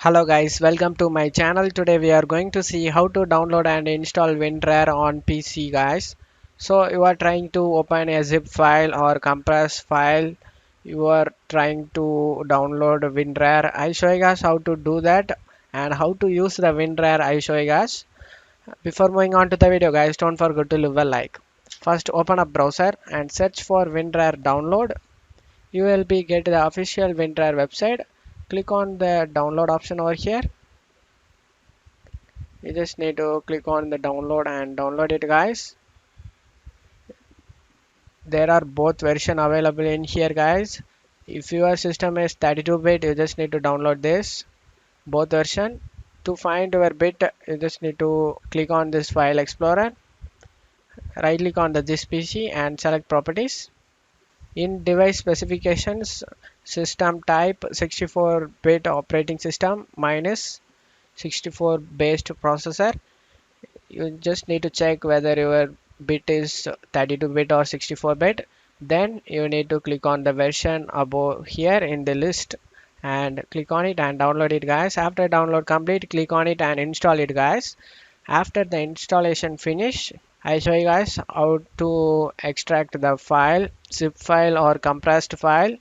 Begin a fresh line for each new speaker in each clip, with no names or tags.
Hello guys, welcome to my channel. Today we are going to see how to download and install WinRAR on PC guys. So you are trying to open a zip file or compress file. You are trying to download WinRAR. I show you guys how to do that and how to use the WinRAR I show you guys. Before moving on to the video guys, don't forget to leave a like. First open up browser and search for WinRAR download. You will be get the official WinRAR website. Click on the download option over here. You just need to click on the download and download it guys. There are both version available in here guys. If your system is 32-bit, you just need to download this both version. To find your bit, you just need to click on this file explorer, right click on this PC and select properties. In device specifications, system type 64-bit operating system minus 64 based processor. You just need to check whether your bit is 32-bit or 64-bit. Then you need to click on the version above here in the list and click on it and download it guys. After download complete, click on it and install it guys. After the installation finish, I show you guys how to extract the file, zip file or compressed file.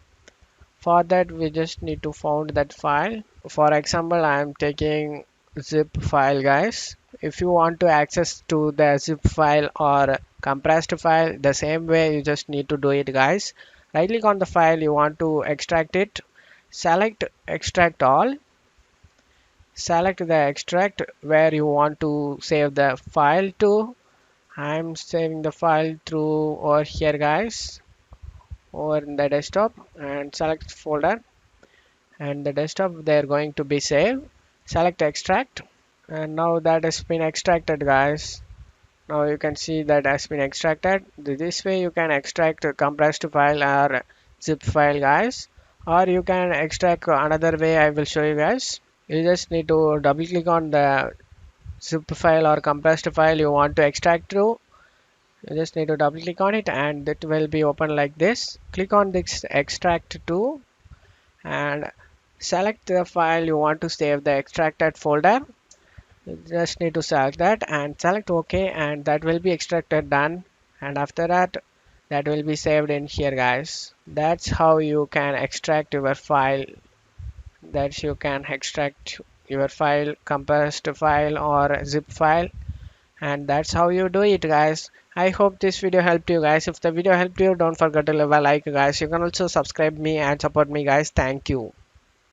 For that we just need to find that file. For example, I am taking zip file guys. If you want to access to the zip file or compressed file the same way, you just need to do it guys. Right click on the file you want to extract it, select extract all, select the extract where you want to save the file to. I'm saving the file through over here guys, over in the desktop, and select folder and the desktop they're going to be saved. Select extract and now that has been extracted guys. Now you can see that has been extracted. This way you can extract a compressed file or zip file guys, or you can extract another way I will show you guys. You just need to double click on the zip file or compressed file you want to extract to. You just need to double click on it and it will be open like this. Click on this extract to and select the file you want to save the extracted folder. You just need to select that and select OK, and that will be extracted done, and after that that will be saved in here guys. That's how you can extract your file. That you can extract your file, compressed file or zip file, and that's how you do it guys. I hope this video helped you guys. If the video helped you, don't forget to leave a like guys. You can also subscribe me and support me guys. Thank you.